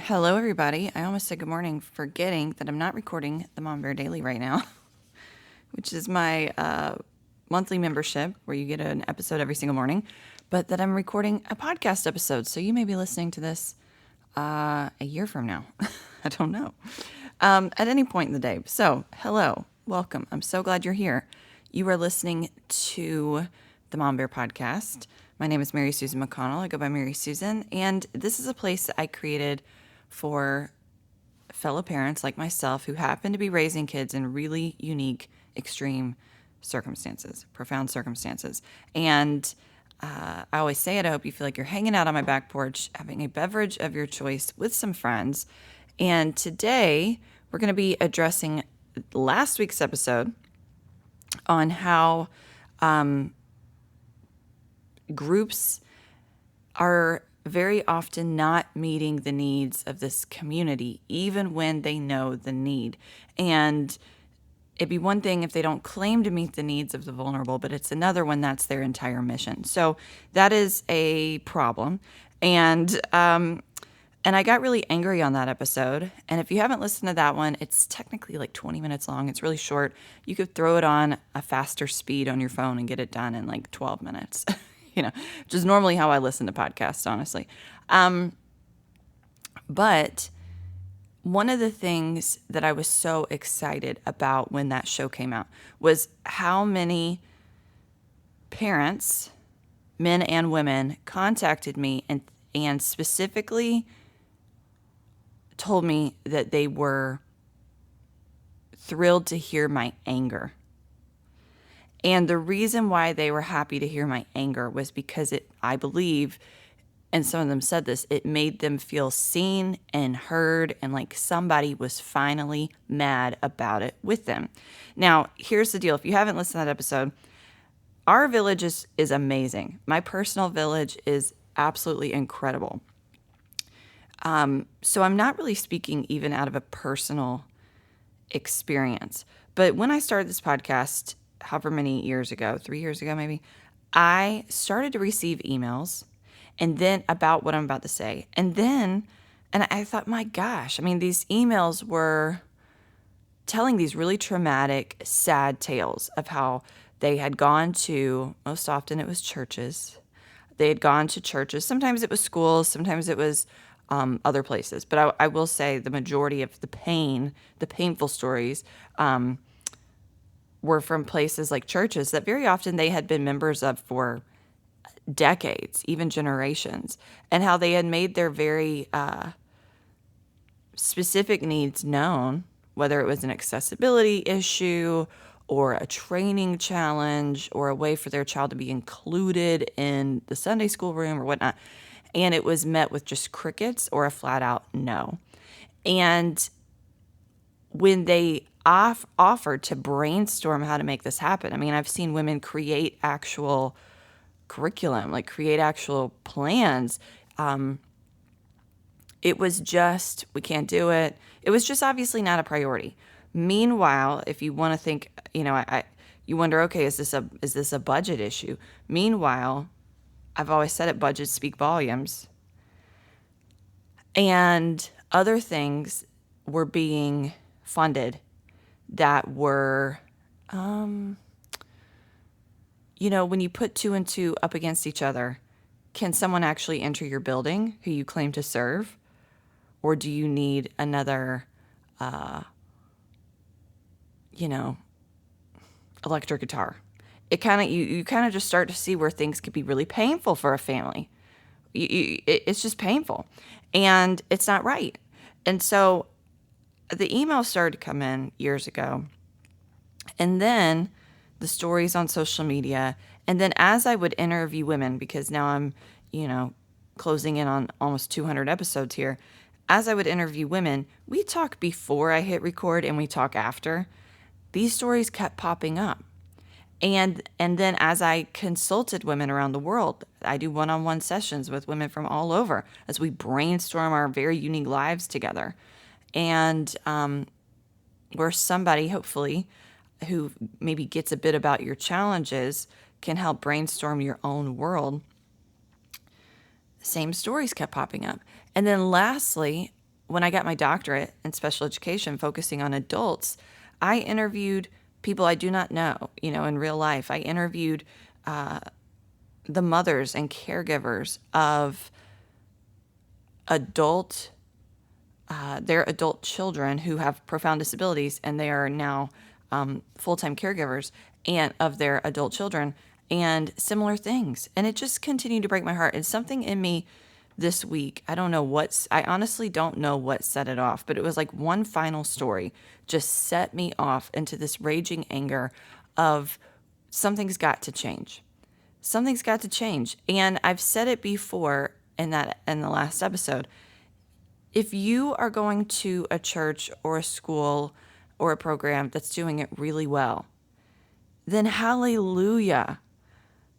Hello, everybody. I almost said good morning, forgetting that I'm not recording the Mom Bear Daily right now, which is my monthly membership where you get an episode every single morning, but that I'm recording a podcast episode. So you may be listening to this a year from now. I don't know. At any point in the day. So, hello, welcome. I'm so glad you're here. You are listening to the Mom Bear Podcast. My name is Mary Susan McConnell. I go by Mary Susan, and this is a place that I created for fellow parents like myself who happen to be raising kids in really unique, extreme circumstances, profound circumstances. And I always say it, I hope you feel like you're hanging out on my back porch, having a beverage of your choice with some friends. And today we're going to be addressing last week's episode on how groups are very often not meeting the needs of this community, even when they know the need. And it'd be one thing if they don't claim to meet the needs of the vulnerable, but it's another when that's their entire mission. So that is a problem. And I got really angry on that episode. And if you haven't listened to that one, it's technically like 20 minutes long. It's really short. You could throw it on a faster speed on your phone and get it done in like 12 minutes. Which is normally how I listen to podcasts, honestly. But one of the things that I was so excited about when that show came out was how many parents, men and women, contacted me and specifically told me that they were thrilled to hear my anger. And the reason why they were happy to hear my anger was because I believe, and some of them said this, it made them feel seen and heard and like somebody was finally mad about it with them. Now, here's the deal. If you haven't listened to that episode, our village is amazing. My personal village is absolutely incredible. So I'm not really speaking even out of a personal experience. But when I started this podcast, however many years ago, 3 years ago maybe, I started to receive emails and then about what I'm about to say. And I thought, my gosh, these emails were telling these really traumatic, sad tales of how they had gone to, most often it was churches. They had gone to churches. Sometimes it was schools, sometimes it was other places. But I will say the majority of the painful stories, were from places like churches that very often they had been members of for decades, even generations, and how they had made their very specific needs known, whether it was an accessibility issue or a training challenge or a way for their child to be included in the Sunday school room or whatnot. And it was met with just crickets or a flat out no. And when they offered to brainstorm how to make this happen. I've seen women create actual curriculum, like create actual plans. It was just, we can't do it. It was just obviously not a priority. Meanwhile, if you want to think, you wonder, okay, is this a budget issue? Meanwhile, I've always said it, budgets speak volumes. And other things were being funded that were, when you put two and two up against each other, can someone actually enter your building who you claim to serve? Or do you need another, electric guitar? It kind of, you kind of just start to see where things could be really painful for a family. It's just painful and it's not right. And so the emails started to come in years ago, and then the stories on social media. And then as I would interview women, because now I'm, closing in on almost 200 episodes here. As I would interview women, we talk before I hit record and we talk after. These stories kept popping up. And then as I consulted women around the world, I do one-on-one sessions with women from all over as we brainstorm our very unique lives together. And where somebody, hopefully, who maybe gets a bit about your challenges can help brainstorm your own world. Same stories kept popping up. And then lastly, when I got my doctorate in special education, focusing on adults, I interviewed people I do not know, in real life. I interviewed the mothers and caregivers of their adult children who have profound disabilities, and they are now full-time caregivers and of their adult children, and similar things. And it just continued to break my heart. And something in me this week, I honestly don't know what set it off, but it was like one final story just set me off into this raging anger of something's got to change. Something's got to change. And I've said it before in the last episode. If you are going to a church or a school or a program that's doing it really well, then hallelujah.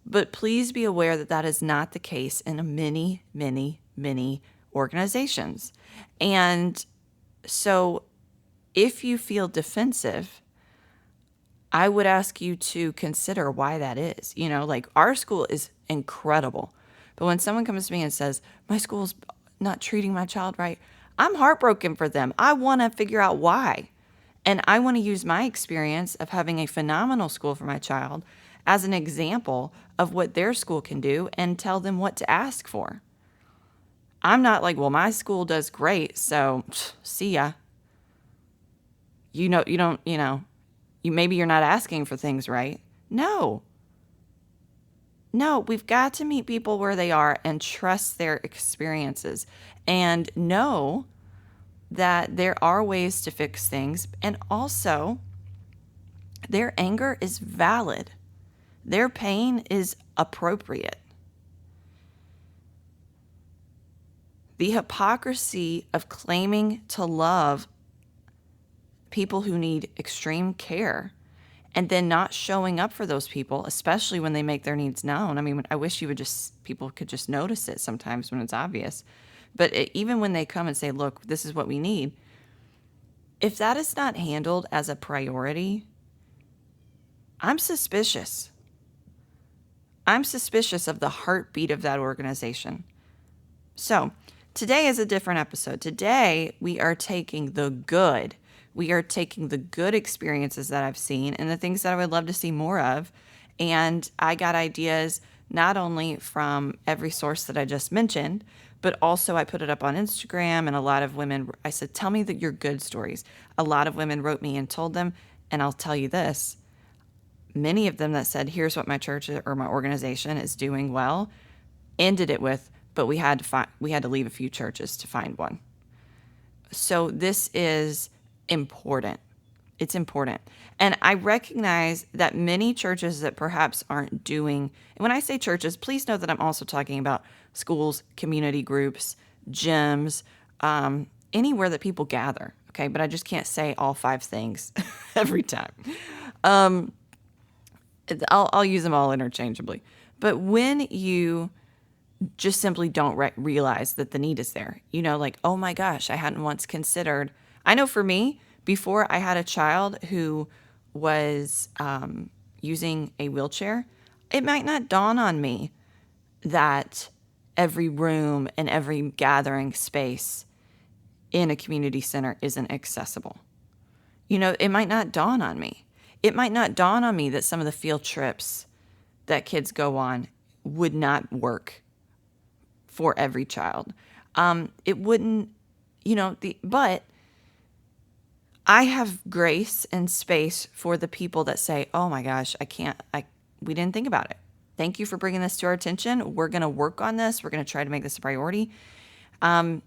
But please be aware that that is not the case in many, many, many organizations. And so if you feel defensive, I would ask you to consider why that is. Like our school is incredible. But when someone comes to me and says, my school's not treating my child right, I'm heartbroken for them. I want to figure out why. And I want to use my experience of having a phenomenal school for my child as an example of what their school can do and tell them what to ask for. I'm not like, well, my school does great, so see ya. Maybe you're not asking for things right. No, we've got to meet people where they are and trust their experiences and know that there are ways to fix things. And also, their anger is valid. Their pain is appropriate. The hypocrisy of claiming to love people who need extreme care and then not showing up for those people, especially when they make their needs known. I mean, I wish people could just notice it sometimes when it's obvious. But even when they come and say, look, this is what we need, if that is not handled as a priority, I'm suspicious. I'm suspicious of the heartbeat of that organization. So today is a different episode. Today, we are taking the good. We are taking the good experiences that I've seen and the things that I would love to see more of. And I got ideas not only from every source that I just mentioned, but also I put it up on Instagram, and a lot of women, I said, tell me your good stories. A lot of women wrote me and told them, and I'll tell you this, many of them that said, here's what my church or my organization is doing well, ended it with, but we had to leave a few churches to find one. So this is important. It's important. And I recognize that many churches that perhaps aren't doing, and when I say churches, please know that I'm also talking about schools, community groups, gyms, anywhere that people gather. Okay. But I just can't say all 5 things every time. I'll use them all interchangeably. But when you just simply don't realize that the need is there, like, oh my gosh, I hadn't once considered. I know for me, before I had a child who was using a wheelchair, it might not dawn on me that every room and every gathering space in a community center isn't accessible. It might not dawn on me. It might not dawn on me that some of the field trips that kids go on would not work for every child. It wouldn't, but I have grace and space for the people that say, oh my gosh, we didn't think about it. Thank you for bringing this to our attention. We're going to work on this. We're going to try to make this a priority. Or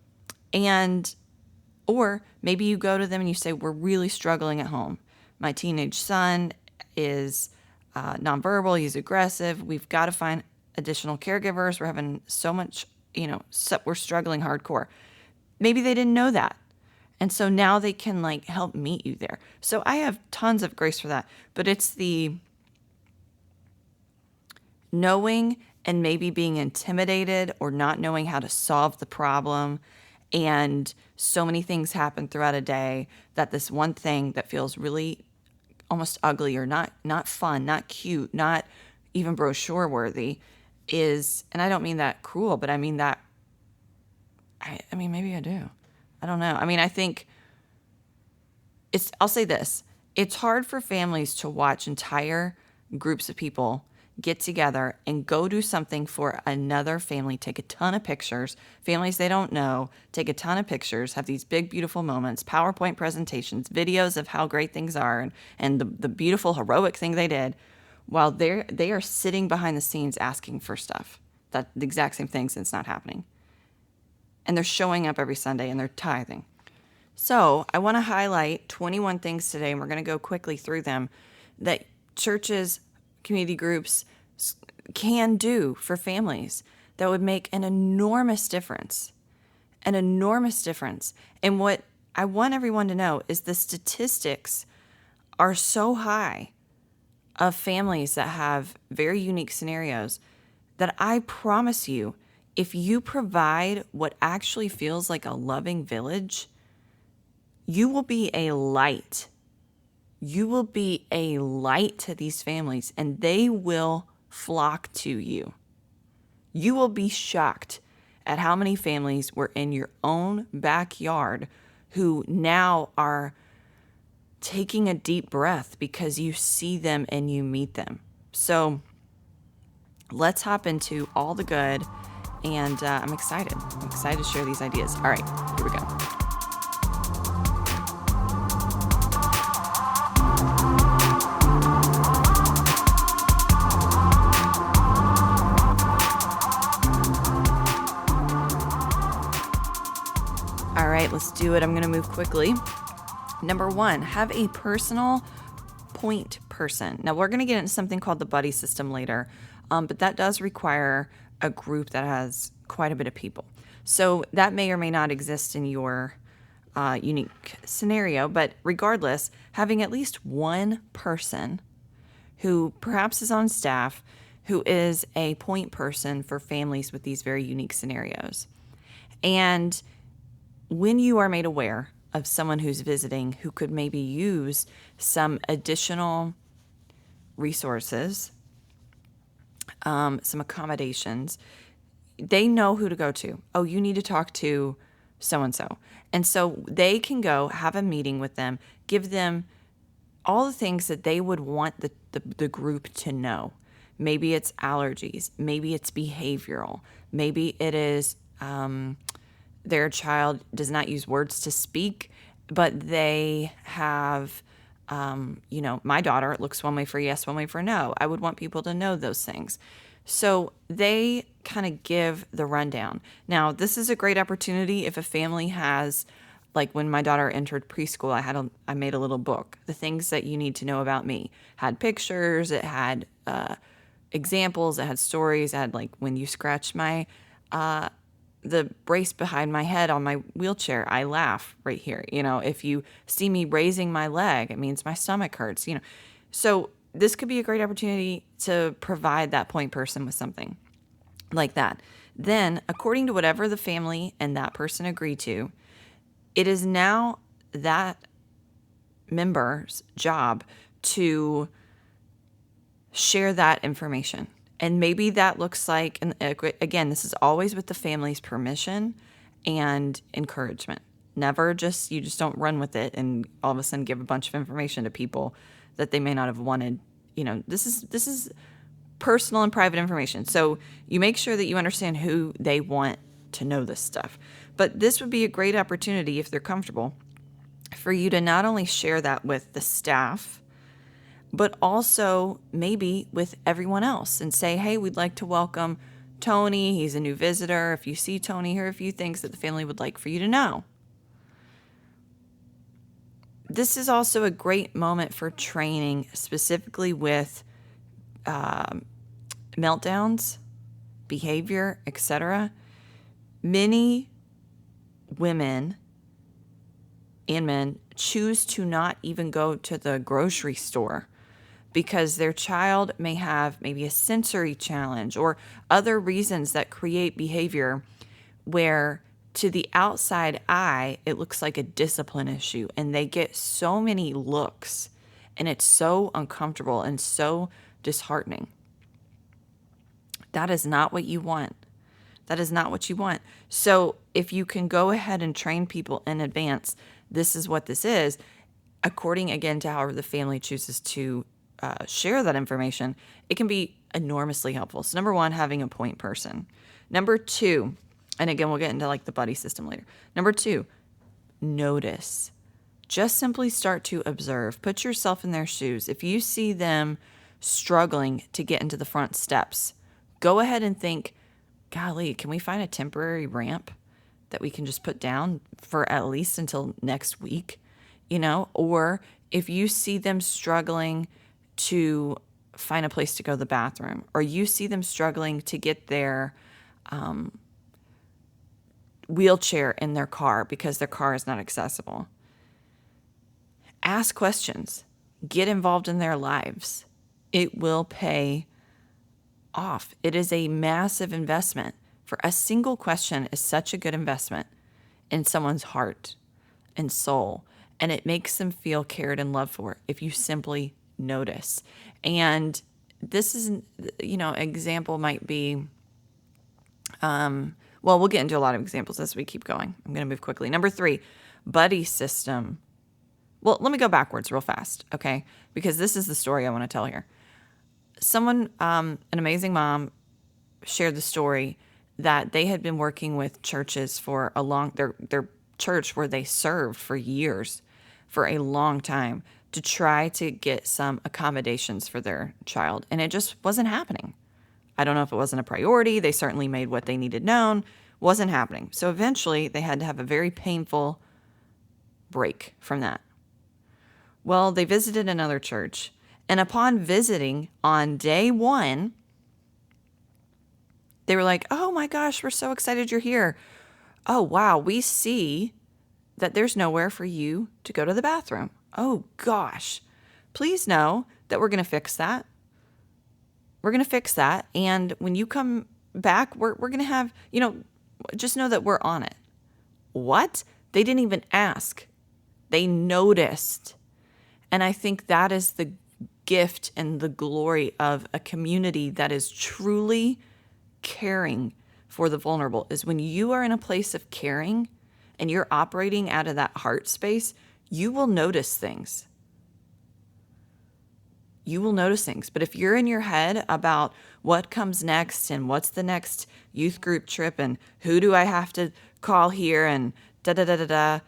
maybe you go to them and you say, we're really struggling at home. My teenage son is nonverbal. He's aggressive. We've got to find additional caregivers. We're having so much, we're struggling hardcore. Maybe they didn't know that. And so now they can help meet you there. So I have tons of grace for that. But it's the knowing and maybe being intimidated or not knowing how to solve the problem. And so many things happen throughout a day that this one thing that feels really almost ugly or not fun, not cute, not even brochure worthy is, and I don't mean that cruel, but I mean that, I mean, maybe I do. I don't know. I mean, I think I'll say this. It's hard for families to watch entire groups of people get together and go do something for another family, take a ton of pictures, families they don't know, take a ton of pictures, have these big, beautiful moments, PowerPoint presentations, videos of how great things are and the beautiful, heroic thing they did, while they are sitting behind the scenes asking for stuff. That's the exact same thing since it's not happening. And they're showing up every Sunday and they're tithing. So I want to highlight 21 things today, and we're going to go quickly through them, that churches, community groups can do for families that would make an enormous difference. An enormous difference. And what I want everyone to know is the statistics are so high of families that have very unique scenarios that I promise you, if you provide what actually feels like a loving village, you will be a light. You will be a light to these families, and they will flock to you. You will be shocked at how many families were in your own backyard who now are taking a deep breath because you see them and you meet them. So let's hop into all the good, and I'm excited. I'm excited to share these ideas. All right, here we go. All right, let's do it. I'm going to move quickly. Number 1, have a personal point person. Now, we're going to get into something called the buddy system later, but that does require a group that has quite a bit of people. So that may or may not exist in your unique scenario, but regardless, having at least one person who perhaps is on staff who is a point person for families with these very unique scenarios. And when you are made aware of someone who's visiting who could maybe use some additional resources, some accommodations, they know who to go to. Oh, you need to talk to so-and-so. And so they can go have a meeting with them, give them all the things that they would want the group to know. Maybe it's allergies. Maybe it's behavioral. Maybe it is their child does not use words to speak, but they have, my daughter looks one way for yes, one way for no. I would want people to know those things. So they kind of give the rundown. Now, this is a great opportunity if a family has, like when my daughter entered preschool, I made a little book, the things that you need to know about me. Had pictures, it had examples, it had stories, it had like when you scratch my the brace behind my head on my wheelchair, I laugh right here. If you see me raising my leg, it means my stomach hurts, So this could be a great opportunity to provide that point person with something like that. Then, according to whatever the family and that person agree to, it is now that member's job to share that information. And maybe that looks like, and again, this is always with the family's permission and encouragement. Never you just don't run with it and all of a sudden give a bunch of information to people that they may not have wanted. This is personal and private information. So you make sure that you understand who they want to know this stuff. But this would be a great opportunity, if they're comfortable, for you to not only share that with the staff, but also maybe with everyone else and say, hey, we'd like to welcome Tony. He's a new visitor. If you see Tony, here are a few things that the family would like for you to know. This is also a great moment for training, specifically with meltdowns, behavior, etc. Many women and men choose to not even go to the grocery store because their child may have maybe a sensory challenge or other reasons that create behavior where to the outside eye, it looks like a discipline issue, and they get so many looks, and it's so uncomfortable and so disheartening. That is not what you want. That is not what you want. So if you can go ahead and train people in advance, this is what this is, according again to however the family chooses to share that information, it can be enormously helpful. So number one, having a point person. Number two, and again, we'll get into like the buddy system later. Number two, notice. Just simply start to observe. Put yourself in their shoes. If you see them struggling to get into the front steps, go ahead and think, golly, can we find a temporary ramp that we can just put down for at least until next week? Or if you see them struggling to find a place to go to the bathroom, or you see them struggling to get their wheelchair in their car because their car is not accessible, ask questions. Get involved in their lives. It will pay off. It is a massive investment. For a single question is such a good investment in someone's heart and soul, and it makes them feel cared and loved for if you simply notice. And this is, example might be, we'll get into a lot of examples as we keep going. I'm going to move quickly. Number three, buddy system. Well, let me go backwards real fast, okay? Because this is the story I want to tell here. Someone, an amazing mom, shared the story that they had been working with churches for their church where they served for years, for a long time, to try to get some accommodations for their child. And it just wasn't happening. I don't know if it wasn't a priority. They certainly made what they needed known. Wasn't happening. So eventually they had to have a very painful break from that. Well, they visited another church. And upon visiting on day one, they were like, oh my gosh, we're so excited you're here. Oh, wow, we see that there's nowhere for you to go to the bathroom. Oh gosh, please know that we're going to fix that. We're going to fix that. And when you come back, we're going to have, just know that we're on it. What? They didn't even ask. They noticed. And I think that is the gift and the glory of a community that is truly caring for the vulnerable, is when you are in a place of caring and you're operating out of that heart space, you will notice things. You will notice things. But if you're in your head about what comes next and what's the next youth group trip and who do I have to call here and da-da-da-da-da,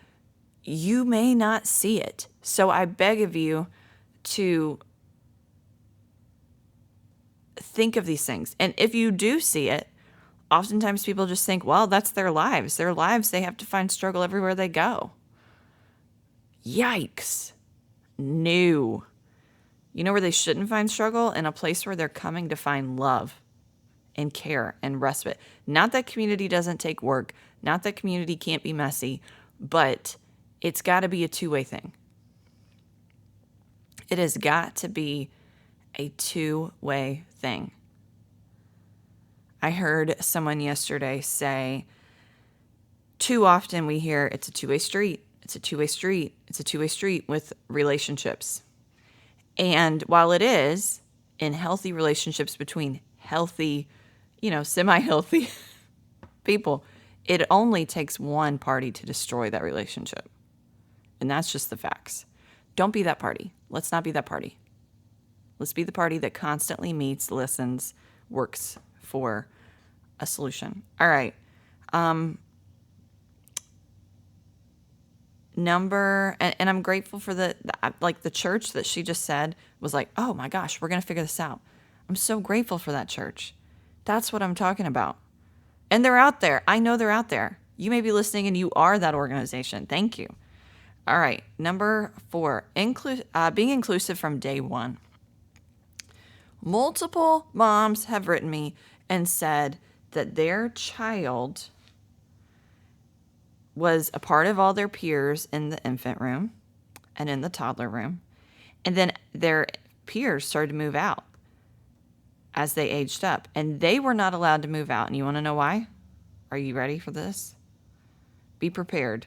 you may not see it. So I beg of you to think of these things. And if you do see it, oftentimes people just think, well, that's their lives. Their lives, they have to find struggle everywhere they go. Yikes. No. You know where they shouldn't find struggle? In a place where they're coming to find love and care and respite. Not that community doesn't take work. Not that community can't be messy. But it's got to be a two-way thing. It has got to be a two-way thing. I heard someone yesterday say, too often we hear it's a two-way street. It's a two-way street. It's a two-way street with relationships. And while it is in healthy relationships between healthy, semi-healthy people, it only takes one party to destroy that relationship. And that's just the facts. Don't be that party. Let's not be that party. Let's be the party that constantly meets, listens, works for a solution. All right. And I'm grateful for the church that she just said was like, oh my gosh, we're going to figure this out. I'm so grateful for that church. That's what I'm talking about. And they're out there. I know they're out there. You may be listening and you are that organization. Thank you. All right. Number 4, being inclusive from day one. Multiple moms have written me and said that their child was a part of all their peers in the infant room and in the toddler room. And then their peers started to move out as they aged up. And they were not allowed to move out. And you want to know why? Are you ready for this? Be prepared.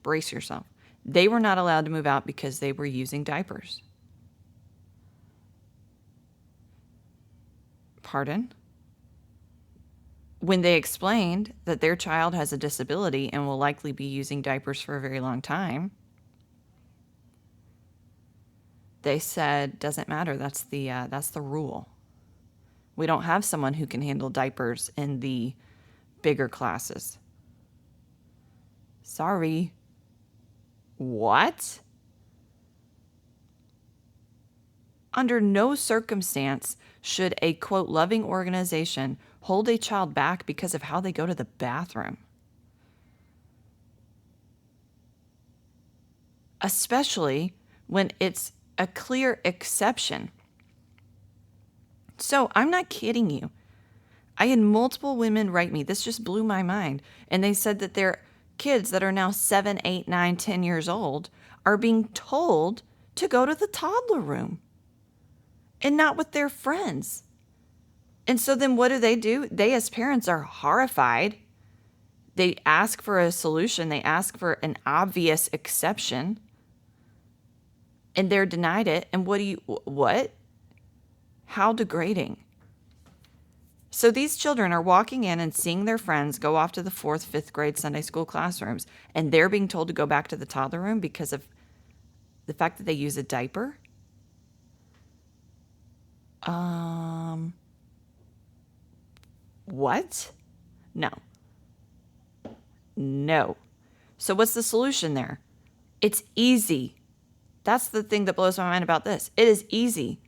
Brace yourself. They were not allowed to move out because they were using diapers. Pardon? when they explained that their child has a disability and will likely be using diapers for a very long time, they said, doesn't matter. That's the rule. We don't have someone who can handle diapers in the bigger classes. Sorry. What? Under no circumstance should a, quote, loving organization hold a child back because of how they go to the bathroom. Especially when it's a clear exception. So I'm not kidding you. I had multiple women write me. This just blew my mind. And they said that their kids that are now 7, 8, 9, 10 years old are being told to go to the toddler room and not with their friends. And so then what do? They, as parents, are horrified. They ask for a solution. They ask for an obvious exception. And they're denied it. And what? How degrading. So these children are walking in and seeing their friends go off to the 4th, 5th grade Sunday school classrooms, and they're being told to go back to the toddler room because of the fact that they use a diaper? What? No. So what's the solution there? It's easy. That's the thing that blows my mind about this. It is easy.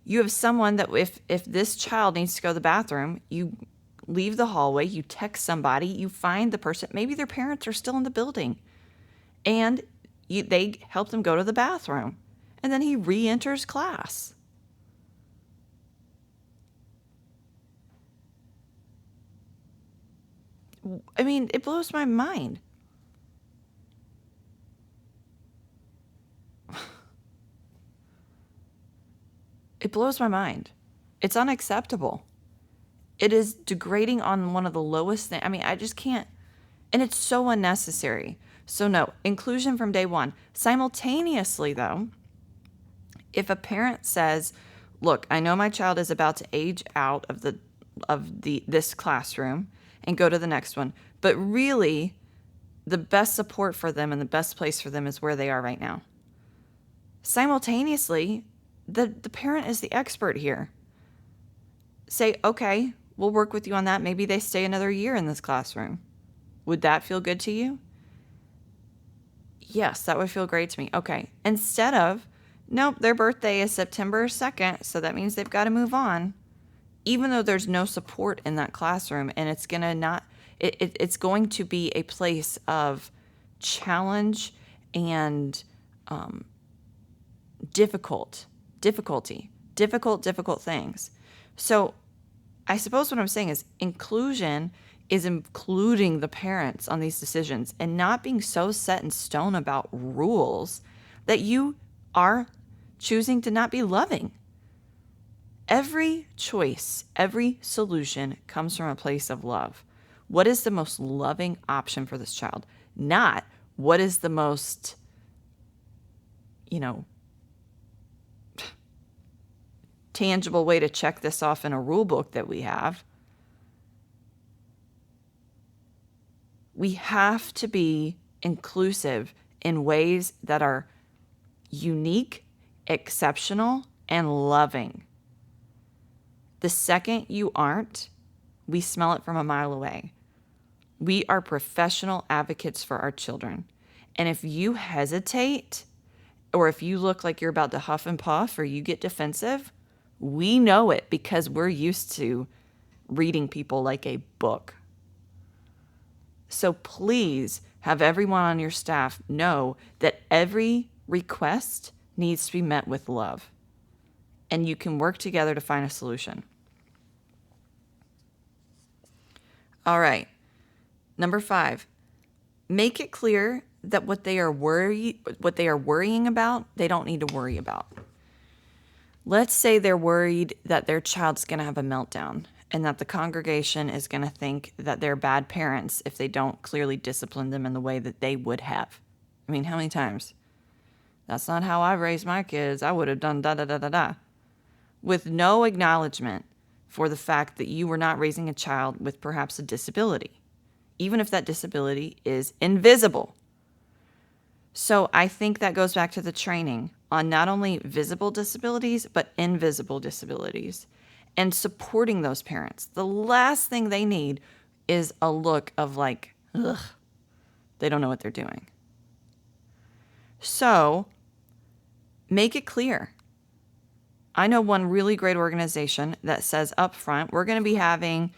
You have someone that if this child needs to go to the bathroom, you leave the hallway, you text somebody, you find the person, maybe their parents are still in the building, and they help them go to the bathroom. And then he re-enters class. I mean, it blows my mind. It blows my mind. It's unacceptable. It is degrading on one of the lowest things. I mean, I just can't. And it's so unnecessary. So no, inclusion from day one. Simultaneously, though, if a parent says, look, I know my child is about to age out of this classroom and go to the next one, but really the best support for them and the best place for them is where they are right now. Simultaneously, the parent is the expert here. Say, okay, we'll work with you on that. Maybe they stay another year in this classroom. Would that feel good to you? Yes, that would feel great to me. Okay. Instead of, nope, their birthday is September 2nd, so that means they've got to move on. Even though there's no support in that classroom, and it's going to be a place of challenge and difficult things. So I suppose what I'm saying is inclusion is including the parents on these decisions and not being so set in stone about rules that you are choosing to not be loving. Every choice, every solution comes from a place of love. What is the most loving option for this child? Not what is the most, tangible way to check this off in a rule book that we have. We have to be inclusive in ways that are unique, exceptional, and loving. The second you aren't, we smell it from a mile away. We are professional advocates for our children. And if you hesitate, or if you look like you're about to huff and puff, or you get defensive, we know it because we're used to reading people like a book. So please have everyone on your staff know that every request needs to be met with love. And you can work together to find a solution. All right. Number 5, make it clear that what they are worrying about, they don't need to worry about. Let's say they're worried that their child's going to have a meltdown and that the congregation is going to think that they're bad parents if they don't clearly discipline them in the way that they would have. I mean, how many times? That's not how I raised my kids. I would have done da-da-da-da-da. With no acknowledgement for the fact that you were not raising a child with perhaps a disability, even if that disability is invisible. So I think that goes back to the training on not only visible disabilities, but invisible disabilities, and supporting those parents. The last thing they need is a look of like, ugh, they don't know what they're doing. So make it clear. I know one really great organization that says up front, we're going to be having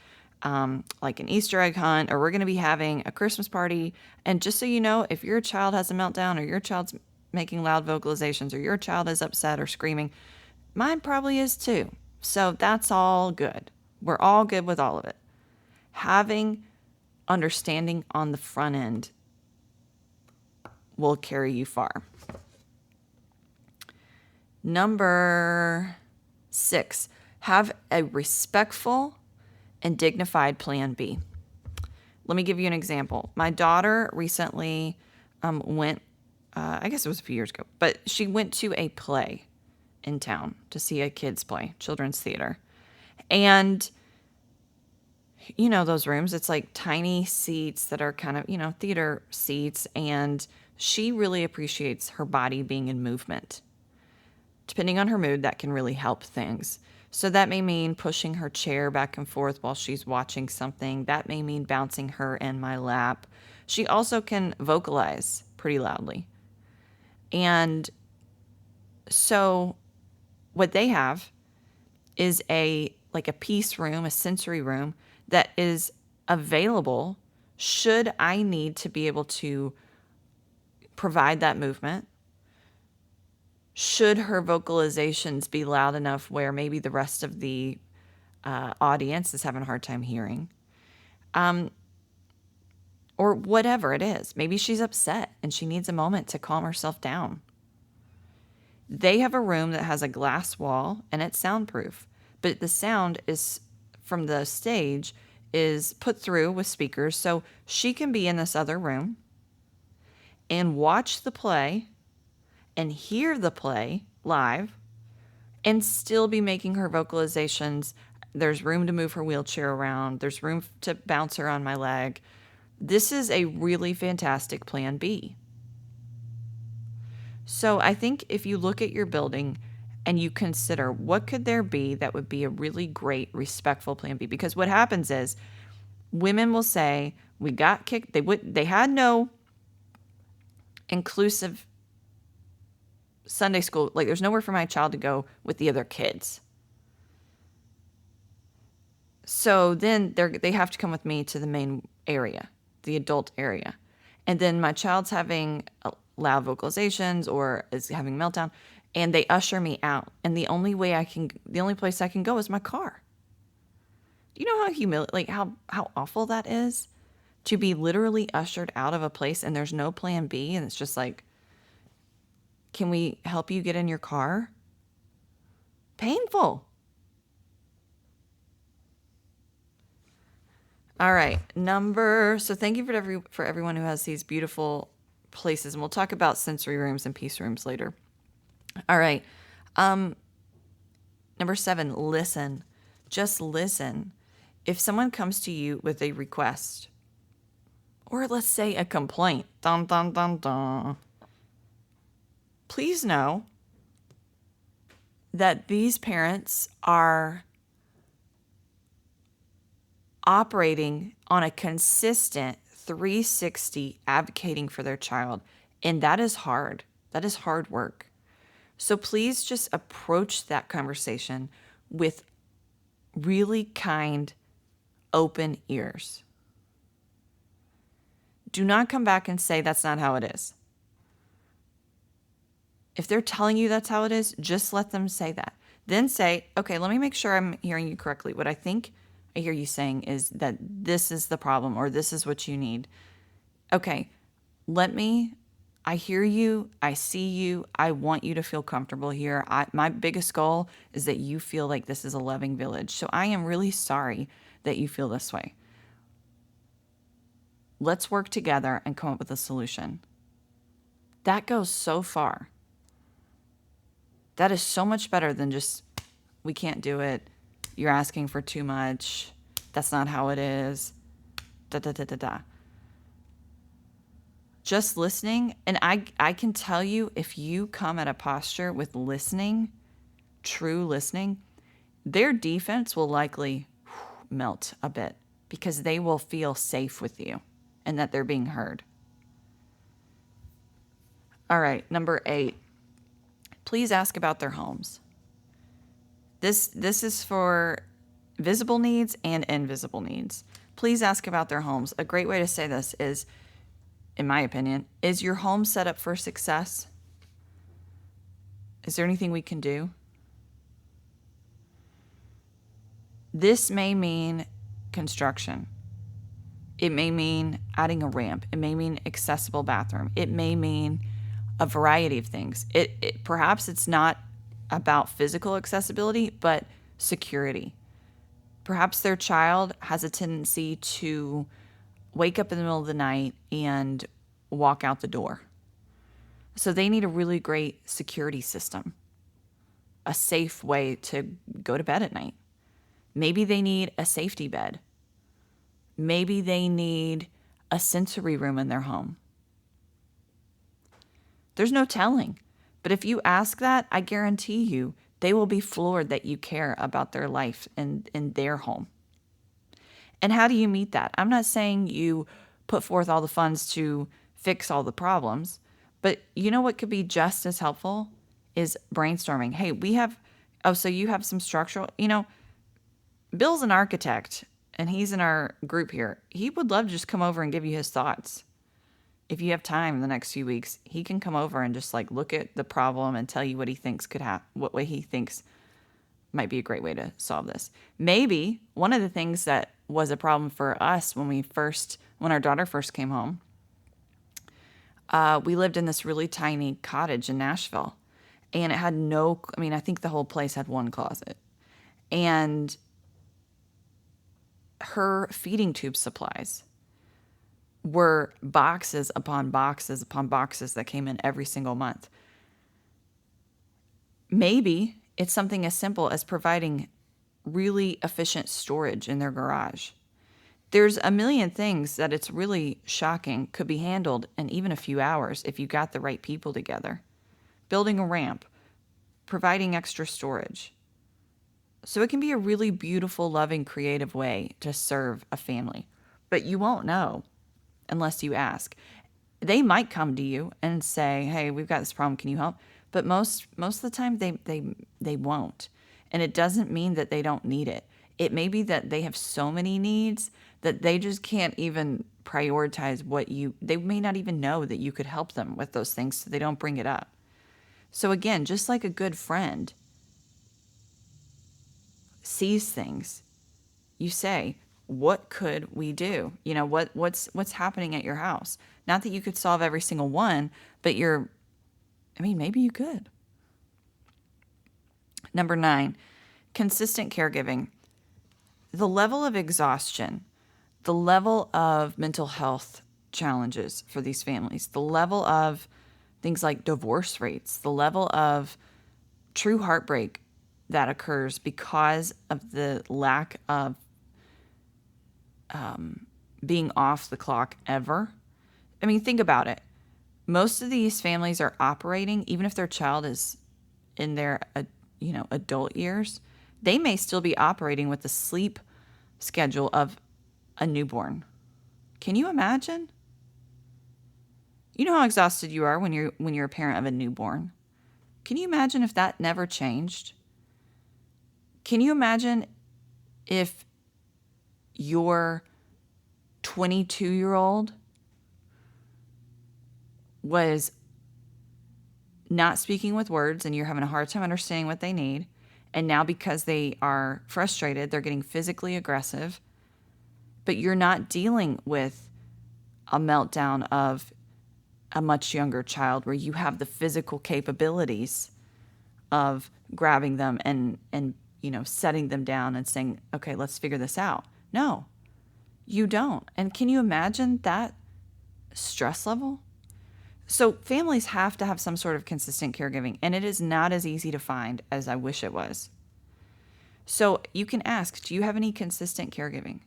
like an Easter egg hunt, or we're going to be having a Christmas party. And just so you know, if your child has a meltdown, or your child's making loud vocalizations, or your child is upset or screaming, mine probably is too. So that's all good. We're all good with all of it. Having understanding on the front end will carry you far. Number 6, have a respectful and dignified plan B. Let me give you an example. My daughter recently went, I guess it was a few years ago, but she went to a play in town to see a kids play, children's theater. And you know those rooms, it's like tiny seats that are kind of, theater seats, and she really appreciates her body being in movement. Depending on her mood, that can really help things. So that may mean pushing her chair back and forth while she's watching something. That may mean bouncing her in my lap. She also can vocalize pretty loudly. And so what they have is a peace room, a sensory room that is available should I need to be able to provide that movement. Should her vocalizations be loud enough where maybe the rest of the audience is having a hard time hearing? Or whatever it is. Maybe she's upset and she needs a moment to calm herself down. They have a room that has a glass wall and it's soundproof, but the sound is from the stage is put through with speakers, so she can be in this other room and watch the play and hear the play live and still be making her vocalizations. There's room to move her wheelchair around. There's room to bounce her on my leg. This is a really fantastic plan B. So I think if you look at your building and you consider what could there be that would be a really great, respectful plan B, because what happens is women will say, we got kicked. They had no inclusive Sunday school. Like, there's nowhere for my child to go with the other kids. So then they have to come with me to the main area, the adult area. And then my child's having loud vocalizations or is having a meltdown, and they usher me out. And the only place I can go is my car. Do you know how awful that is? To be literally ushered out of a place and there's no plan B, and it's just like, can we help you get in your car? Painful. All right, so thank you for everyone who has these beautiful places, and we'll talk about sensory rooms and peace rooms later. All right, number 7, listen. Just listen. If someone comes to you with a request, or let's say a complaint, dun, dun, dun, dun, please know that these parents are operating on a consistent 360 advocating for their child. And that is hard. That is hard work. So please just approach that conversation with really kind, open ears. Do not come back and say that's not how it is. If they're telling you that's how it is, just let them say that. Then say, okay, let me make sure I'm hearing you correctly. What I think I hear you saying is that this is the problem, or this is what you need. Okay, I hear you, I see you, I want you to feel comfortable here. My biggest goal is that you feel like this is a loving village. So I am really sorry that you feel this way. Let's work together and come up with a solution. That goes so far. That is so much better than just, we can't do it, you're asking for too much, that's not how it is, da da da da da. Just listening, and I can tell you, if you come at a posture with listening, true listening, their defense will likely melt a bit because they will feel safe with you and that they're being heard. All right, number 8. Please ask about their homes. This is for visible needs and invisible needs. Please ask about their homes. A great way to say this is, in my opinion, is your home set up for success? Is there anything we can do? This may mean construction. It may mean adding a ramp. It may mean accessible bathroom. It may mean a variety of things. Perhaps it's not about physical accessibility, but security. Perhaps their child has a tendency to wake up in the middle of the night and walk out the door. So they need a really great security system, a safe way to go to bed at night. Maybe they need a safety bed. Maybe they need a sensory room in their home. There's no telling. But if you ask that, I guarantee you, they will be floored that you care about their life in their home. And how do you meet that? I'm not saying you put forth all the funds to fix all the problems, but you know what could be just as helpful is brainstorming. Hey, so you have some structural, Bill's an architect and he's in our group here. He would love to just come over and give you his thoughts. If you have time in the next few weeks, he can come over and just look at the problem and tell you what he thinks could happen, what way he thinks might be a great way to solve this. Maybe one of the things that was a problem for us when our daughter first came home, we lived in this really tiny cottage in Nashville, and it had I think the whole place had one closet, and her feeding tube supplies were boxes upon boxes upon boxes that came in every single month. Maybe it's something as simple as providing really efficient storage in their garage. There's a million things that it's really shocking could be handled in even a few hours if you got the right people together. Building a ramp, providing extra storage. So it can be a really beautiful, loving, creative way to serve a family. But you won't know unless you ask. They might come to you and say, hey, we've got this problem, can you help? But most of the time they won't. And it doesn't mean that they don't need it. It may be that they have so many needs that they just can't even prioritize they may not even know that you could help them with those things, so they don't bring it up. So again, just like a good friend sees things, you say, what could we do? What's happening at your house? Not that you could solve every single one, but maybe you could. Number 9, consistent caregiving. The level of exhaustion, the level of mental health challenges for these families, the level of things like divorce rates, the level of true heartbreak that occurs because of the lack of being off the clock ever. Think about it. Most of these families are operating, even if their child is in their adult years, they may still be operating with the sleep schedule of a newborn. Can you imagine? You know how exhausted you are when you're a parent of a newborn. Can you imagine if that never changed? Can you imagine if your 22-year-old was not speaking with words and you're having a hard time understanding what they need, and now because they are frustrated, they're getting physically aggressive, but you're not dealing with a meltdown of a much younger child where you have the physical capabilities of grabbing them and setting them down and saying, okay, let's figure this out. No, you don't. And can you imagine that stress level? So families have to have some sort of consistent caregiving, and it is not as easy to find as I wish it was. So you can ask, do you have any consistent caregiving?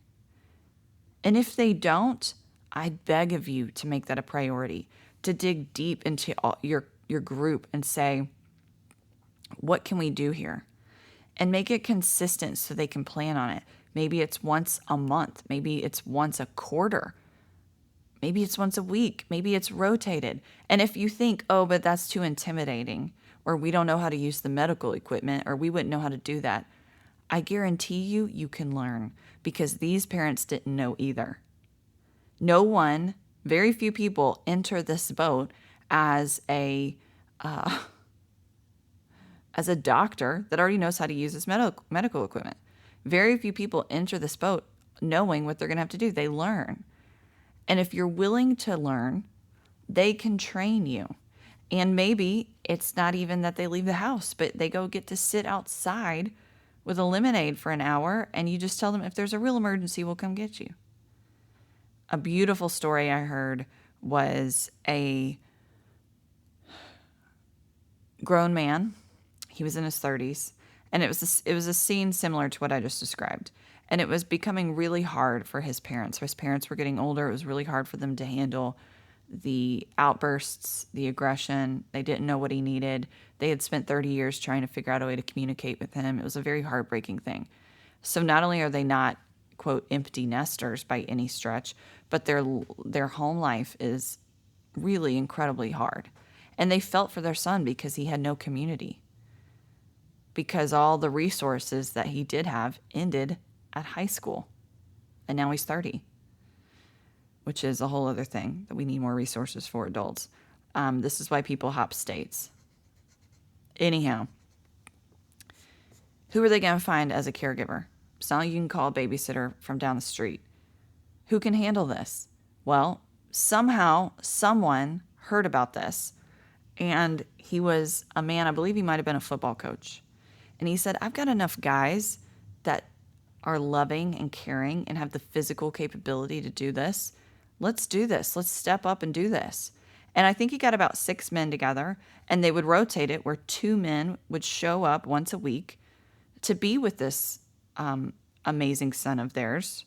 And if they don't, I beg of you to make that a priority, to dig deep into your group and say, what can we do here? And make it consistent so they can plan on it. Maybe it's once a month. Maybe it's once a quarter. Maybe it's once a week. Maybe it's rotated. And if you think, oh, but that's too intimidating, or we don't know how to use the medical equipment, or we wouldn't know how to do that, I guarantee you, you can learn, because these parents didn't know either. No one, very few people enter this boat as a doctor that already knows how to use this medical equipment. Very few people enter this boat knowing what they're going to have to do. They learn. And if you're willing to learn, they can train you. And maybe it's not even that they leave the house, but they go get to sit outside with a lemonade for an hour, and you just tell them, if there's a real emergency, we'll come get you. A beautiful story I heard was a grown man. He was in his 30s, and it was a scene similar to what I just described. And it was becoming really hard for his parents. His parents were getting older. It was really hard for them to handle the outbursts, the aggression. They didn't know what he needed. They had spent 30 years trying to figure out a way to communicate with him. It was a very heartbreaking thing. So not only are they not, quote, empty nesters by any stretch, but their home life is really incredibly hard. And they felt for their son because he had no community. Because all the resources that he did have ended at high school. And now he's 30. Which is a whole other thing that we need more resources for adults. This is why people hop states. Anyhow, who are they going to find as a caregiver? It's not like you can call a babysitter from down the street. Who can handle this? Well, somehow someone heard about this, and he was a man, I believe he might have been a football coach. And he said, I've got enough guys that are loving and caring and have the physical capability to do this. Let's do this. Let's step up and do this. And I think he got about 6 men together, and they would rotate it where 2 men would show up once a week to be with this amazing son of theirs.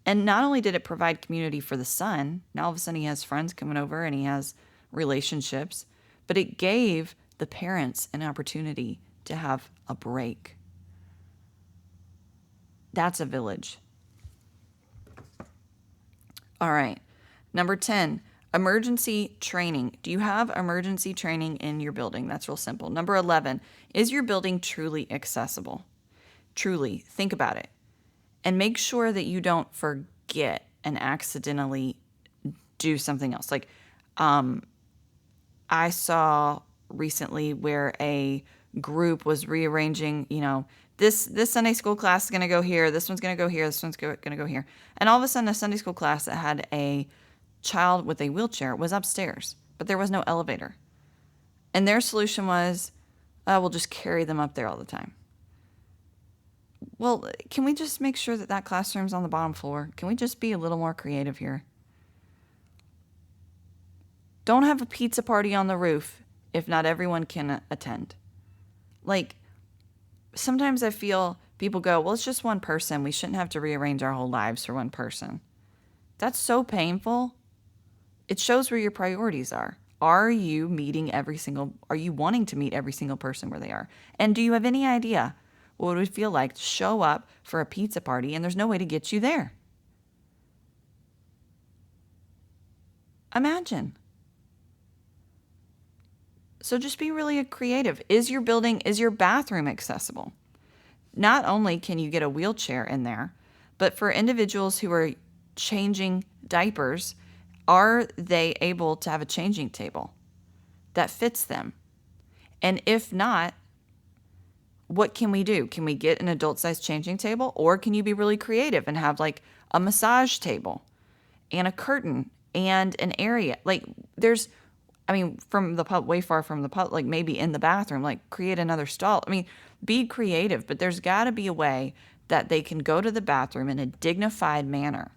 And not only did it provide community for the son, now all of a sudden he has friends coming over and he has relationships, but it gave the parents an opportunity to have a break. That's a village. All right. Number 10, emergency training. Do you have emergency training in your building? That's real simple. Number 11, is your building truly accessible? Truly, think about it. And make sure that you don't forget and accidentally do something else. Like, I saw recently where a group was rearranging, this Sunday school class is going to go here, this one's going to go here, this one's going to go here. And all of a sudden, a Sunday school class that had a child with a wheelchair was upstairs, but there was no elevator. And their solution was, we'll just carry them up there all the time. Well, can we just make sure that classroom's on the bottom floor? Can we just be a little more creative here? Don't have a pizza party on the roof if not everyone can attend. Like, sometimes I feel people go, well, it's just one person. We shouldn't have to rearrange our whole lives for one person. That's so painful. It shows where your priorities are. Are you wanting to meet every single person where they are? And do you have any idea what it would feel like to show up for a pizza party and there's no way to get you there? Imagine. So just be really creative. Is your bathroom accessible? Not only can you get a wheelchair in there, but for individuals who are changing diapers, are they able to have a changing table that fits them? And if not, what can we do? Can we get an adult-sized changing table? Or can you be really creative and have like a massage table and a curtain and an area? Like from the pub, way far from the pub, like maybe in the bathroom, like create another stall. Be creative, but there's got to be a way that they can go to the bathroom in a dignified manner.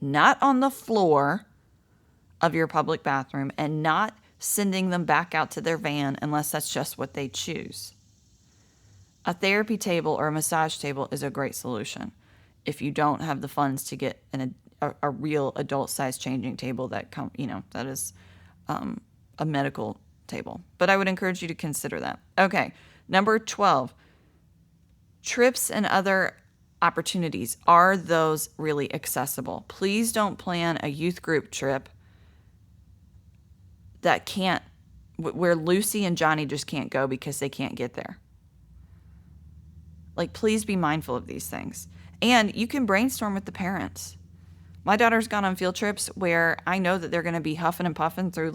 Not on the floor of your public bathroom and not sending them back out to their van unless that's just what they choose. A therapy table or a massage table is a great solution if you don't have the funds to get a real adult-sized changing table that that is a medical table. But I would encourage you to consider that. Okay, number 12, trips and other opportunities. Are those really accessible? Please don't plan a youth group trip where Lucy and Johnny just can't go because they can't get there. Like, please be mindful of these things. And you can brainstorm with the parents. My daughter's gone on field trips where I know that they're going to be huffing and puffing through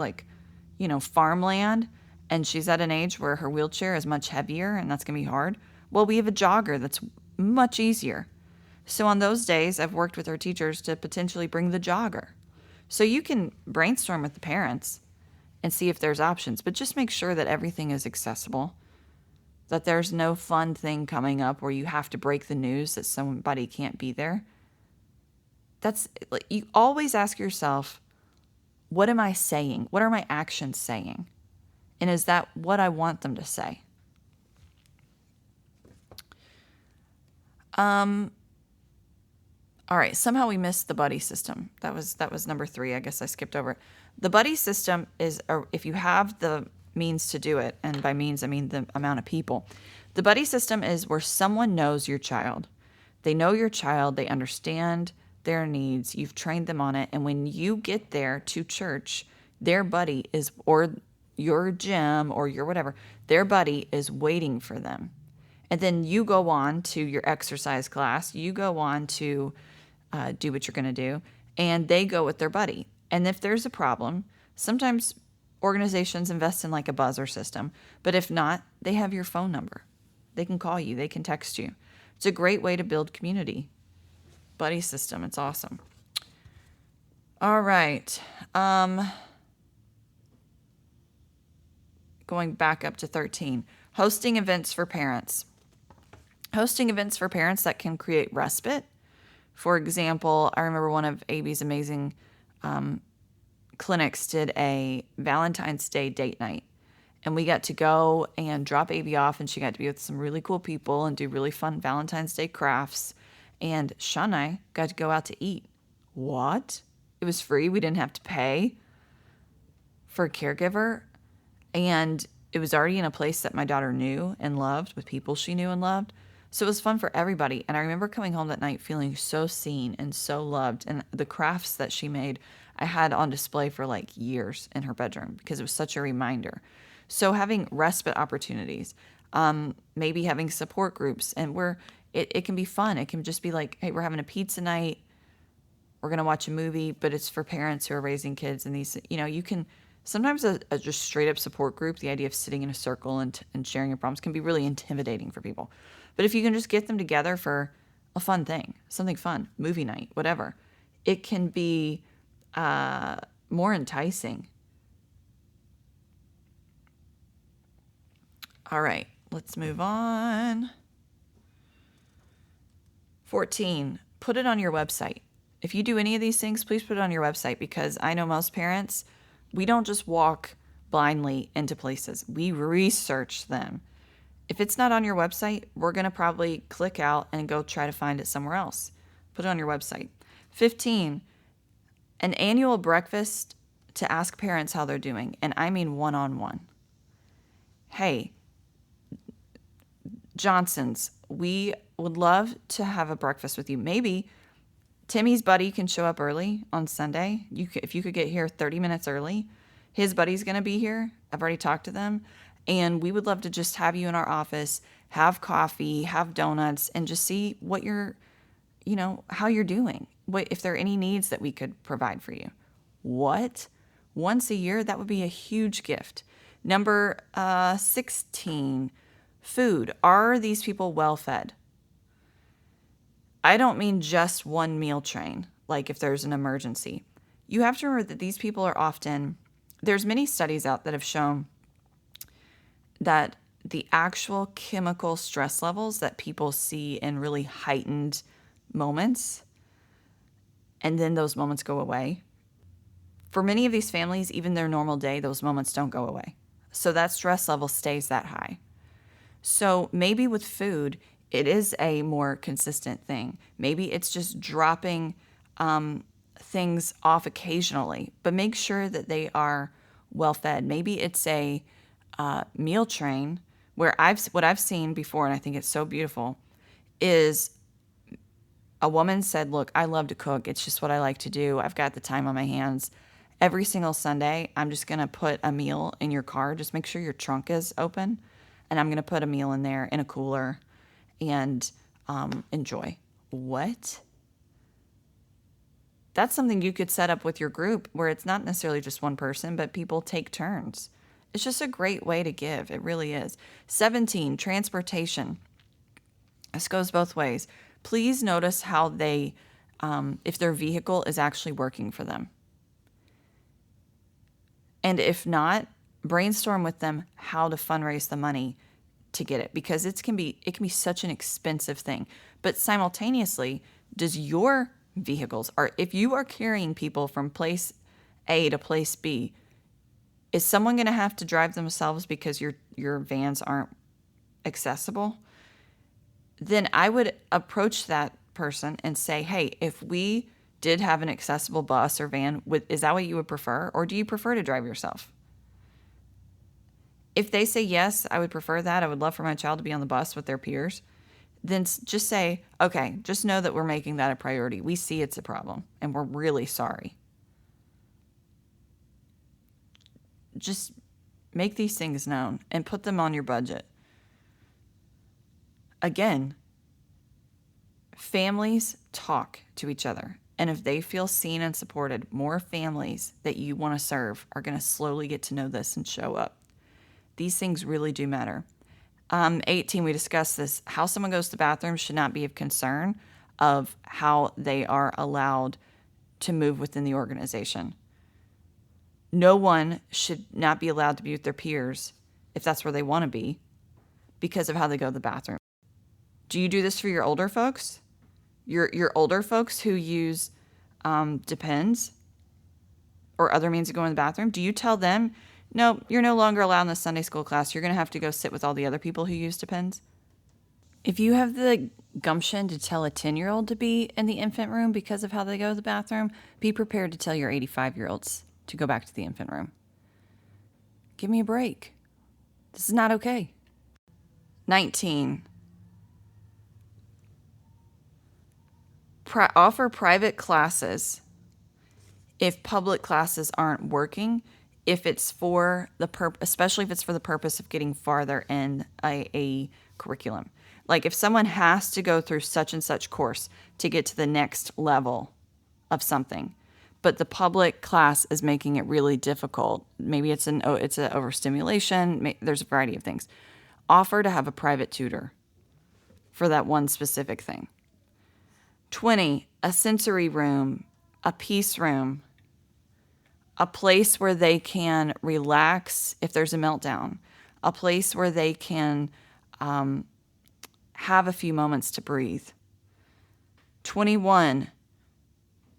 farmland, and she's at an age where her wheelchair is much heavier and that's going to be hard. Well, we have a jogger that's much easier. So on those days, I've worked with her teachers to potentially bring the jogger. So you can brainstorm with the parents and see if there's options, but just make sure that everything is accessible, that there's no fun thing coming up where you have to break the news that somebody can't be there. You always ask yourself, what am I saying? What are my actions saying? And is that what I want them to say? All right, somehow we missed the buddy system. That was number 3. I guess I skipped over it. The buddy system is, if you have the means to do it, and by means I mean the amount of people, the buddy system is where someone knows your child. They know your child, they understand their needs, you've trained them on it, and when you get there to church, their buddy is, or your gym or your whatever, their buddy is waiting for them. And then you go on to your exercise class, you go on to do what you're going to do, and they go with their buddy. And if there's a problem, sometimes organizations invest in like a buzzer system, but if not, they have your phone number. They can call you, they can text you. It's a great way to build community. Buddy system, it's awesome. All right. Going back up to 13, hosting events for parents. Hosting events for parents that can create respite. For example, I remember one of AB's amazing clinics did a Valentine's Day date night. And we got to go and drop AB off, and she got to be with some really cool people and do really fun Valentine's Day crafts. And Sean and I got to go out to eat. What? It was free. We didn't have to pay for a caregiver. And it was already in a place that my daughter knew and loved, with people she knew and loved. So it was fun for everybody. And I remember coming home that night feeling so seen and so loved. And the crafts that she made, I had on display for like years in her bedroom because it was such a reminder. So having respite opportunities, maybe having support groups, and where it can be fun. It can just be like, hey, we're having a pizza night. We're going to watch a movie, but it's for parents who are raising kids. And these, you can, sometimes a just straight up support group, the idea of sitting in a circle and sharing your problems can be really intimidating for people. But if you can just get them together for a fun thing, something fun, movie night, whatever, it can be more enticing. All right, let's move on. 14, put it on your website. If you do any of these things, please put it on your website, because I know most parents, we don't just walk blindly into places. We research them. If it's not on your website, we're going to probably click out and go try to find it somewhere else. Put it on your website. 15, an annual breakfast to ask parents how they're doing. And I mean one-on-one. Hey, Johnson's, we would love to have a breakfast with you. Maybe Timmy's buddy can show up early on Sunday. If you could get here 30 minutes early, his buddy's going to be here. I've already talked to them. And we would love to just have you in our office, have coffee, have donuts, and just see what you're, how you're doing. If there are any needs that we could provide for you. What? Once a year, that would be a huge gift. Number 16, food. Are these people well fed? I don't mean just one meal train, like if there's an emergency. You have to remember that these people are often, there's many studies out that have shown that the actual chemical stress levels that people see in really heightened moments, and then those moments go away. For many of these families, even their normal day, those moments don't go away. So that stress level stays that high. So maybe with food, it is a more consistent thing. Maybe it's just dropping things off occasionally, but make sure that they are well fed. Maybe it's a meal train where what I've seen before, and I think it's so beautiful, is a woman said, look, I love to cook. It's just what I like to do. I've got the time on my hands. Every single Sunday, I'm just going to put a meal in your car. Just make sure your trunk is open. And I'm going to put a meal in there in a cooler and enjoy. What? That's something you could set up with your group where it's not necessarily just one person, but people take turns. It's just a great way to give. It really is. 17, transportation. This goes both ways. Please notice how they, if their vehicle is actually working for them. And if not, brainstorm with them how to fundraise the money to get it, because it can be such an expensive thing. But simultaneously, does your vehicles, or if you are carrying people from place A to place B, is someone going to have to drive themselves because your vans aren't accessible? Then I would approach that person and say, hey, if we did have an accessible bus or van, is that what you would prefer? Or do you prefer to drive yourself? If they say, yes, I would prefer that, I would love for my child to be on the bus with their peers, then just say, okay, just know that we're making that a priority. We see it's a problem and we're really sorry. Just make these things known and put them on your budget. Again, families talk to each other. And if they feel seen and supported, more families that you want to serve are going to slowly get to know this and show up. These things really do matter. 18, we discussed this. How someone goes to the bathroom should not be of concern of how they are allowed to move within the organization. No one should not be allowed to be with their peers if that's where they want to be because of how they go to the bathroom. Do you do this for your older folks? Your older folks who use Depends or other means of going to the bathroom? Do you tell them, no, you're no longer allowed in the Sunday school class. You're going to have to go sit with all the other people who use Depends? If you have the gumption to tell a 10-year-old to be in the infant room because of how they go to the bathroom, be prepared to tell your 85-year-olds to go back to the infant room. Give me a break. This is not okay. 19. Offer private classes if public classes aren't working, if it's for the especially if it's for the purpose of getting farther in a curriculum. Like if someone has to go through such and such course to get to the next level of something, but the public class is making it really difficult. Maybe it's an overstimulation. There's a variety of things. Offer to have a private tutor for that one specific thing. 20, a sensory room, a peace room, a place where they can relax if there's a meltdown, a place where they can have a few moments to breathe. 21,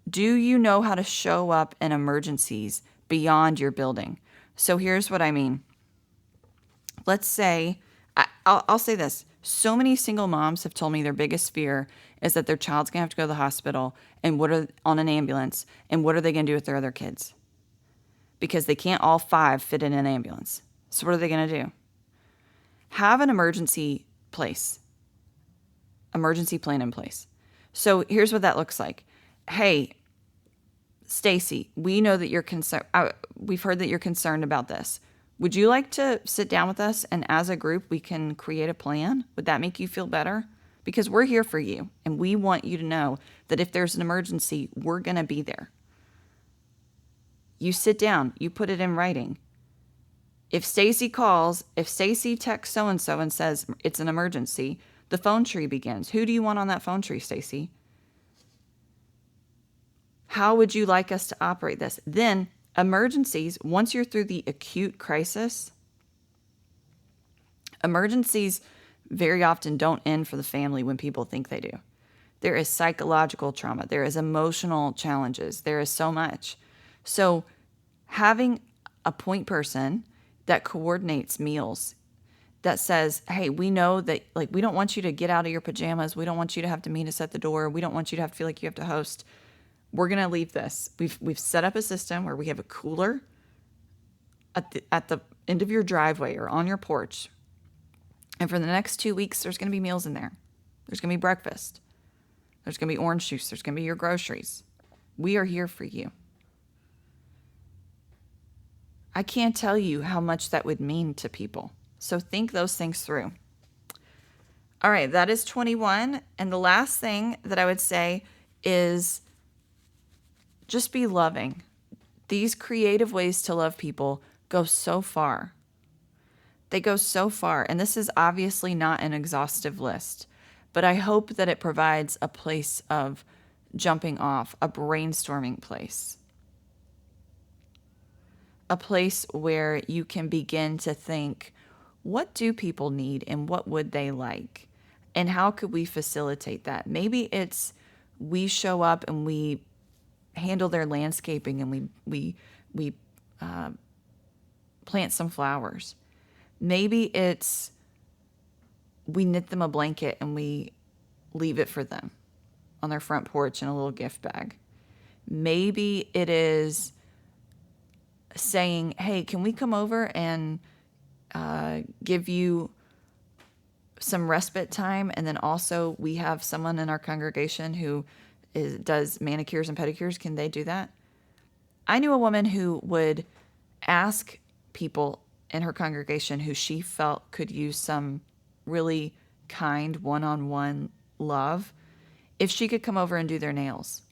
do you know how to show up in emergencies beyond your building? So here's what I mean. Let's say, I'll say this. So many single moms have told me their biggest fear is that their child's going to have to go to the hospital and on an ambulance, and what are they going to do with their other kids? Because they can't all 5 fit in an ambulance. So what are they going to do? Have an emergency plan in place. So here's what that looks like. Hey, Stacy, we know that you're concerned. We've heard that you're concerned about this. Would you like to sit down with us and as a group we can create a plan? Would that make you feel better? Because we're here for you and we want you to know that if there's an emergency, we're going to be there. You sit down, you put it in writing. If Stacy texts so-and-so and says it's an emergency, the phone tree begins. Who do you want on that phone tree, Stacy? How would you like us to operate this? Then emergencies, once you're through the acute crisis, emergencies very often don't end for the family when people think they do. There is psychological trauma. There is emotional challenges. There is so much. So having a point person that coordinates meals, that says, hey, we know that, like, we don't want you to get out of your pajamas. We don't want you to have to meet us at the door. We don't want you to have to feel like you have to host. We're going to leave this. We've set up a system where we have a cooler at the end of your driveway or on your porch. And for the next 2 weeks, there's going to be meals in there. There's going to be breakfast. There's going to be orange juice. There's going to be your groceries. We are here for you. I can't tell you how much that would mean to people. So think those things through. All right, that is 21. And the last thing that I would say is just be loving. These creative ways to love people go so far. They go so far. And this is obviously not an exhaustive list, but I hope that it provides a place of jumping off, a brainstorming place. A place where you can begin to think, what do people need and what would they like? And how could we facilitate that? Maybe it's we show up and we handle their landscaping and we plant some flowers. Maybe it's we knit them a blanket and we leave it for them on their front porch in a little gift bag. Maybe it is saying, hey, can we come over and give you some respite time? And then also we have someone in our congregation who does manicures and pedicures. Can they do that? I knew a woman who would ask people in her congregation who she felt could use some really kind one-on-one love if she could come over and do their nails.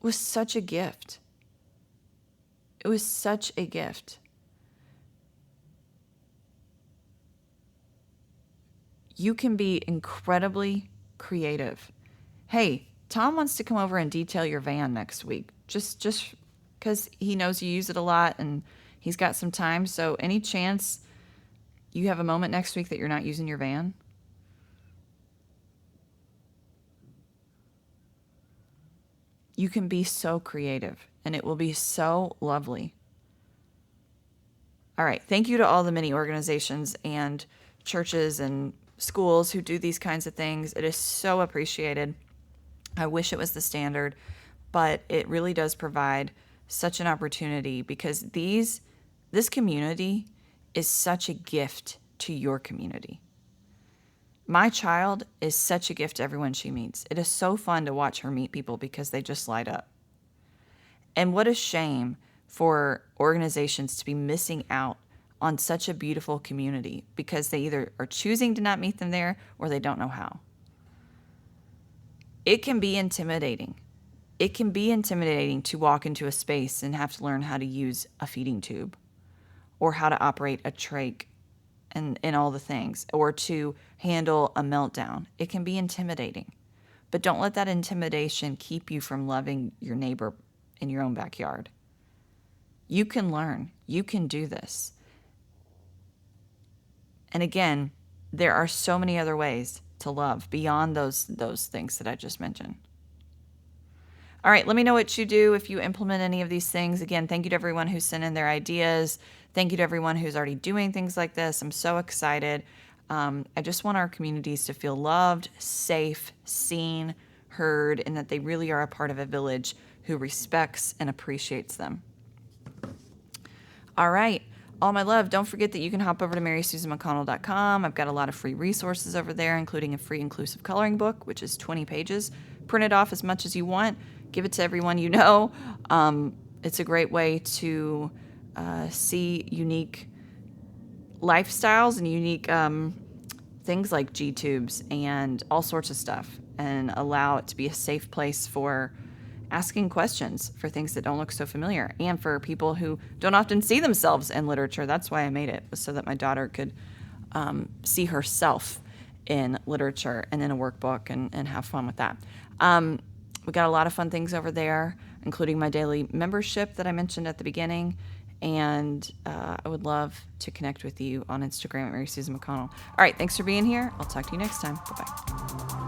It was such a gift. It was such a gift. You can be incredibly creative. Hey, Tom wants to come over and detail your van next week. Just because he knows you use it a lot and he's got some time. So any chance you have a moment next week that you're not using your van? You can be so creative and it will be so lovely. All right. Thank you to all the many organizations and churches and schools who do these kinds of things. It is so appreciated. I wish it was the standard, but it really does provide such an opportunity because this community is such a gift to your community. My child is such a gift to everyone she meets. It is so fun to watch her meet people because they just light up. And what a shame for organizations to be missing out on such a beautiful community because they either are choosing to not meet them there or they don't know how. It can be intimidating. It can be intimidating to walk into a space and have to learn how to use a feeding tube or how to operate a trach and all the things, or to handle a meltdown. It can be intimidating, but don't let that intimidation keep you from loving your neighbor in your own backyard. You can learn. You can do this. And again, there are so many other ways to love beyond those things that I just mentioned. All right, let me know what you do if you implement any of these things. Again, thank you to everyone who sent in their ideas. Thank you to everyone who's already doing things like this. I'm so excited. I just want our communities to feel loved, safe, seen, heard, and that they really are a part of a village who respects and appreciates them. All right. All my love, don't forget that you can hop over to MarySusanMcConnell.com. I've got a lot of free resources over there, including a free inclusive coloring book, which is 20 pages. Print it off as much as you want. Give it to everyone you know. It's a great way to see unique lifestyles and unique things like G-tubes and all sorts of stuff, and allow it to be a safe place for asking questions for things that don't look so familiar, and for people who don't often see themselves in literature. That's why I made it, was so that my daughter could see herself in literature and in a workbook and have fun with that. We got a lot of fun things over there, including my daily membership that I mentioned at the beginning. And I would love to connect with you on Instagram at Mary Susan McConnell. All right, thanks for being here. I'll talk to you next time. Bye-bye.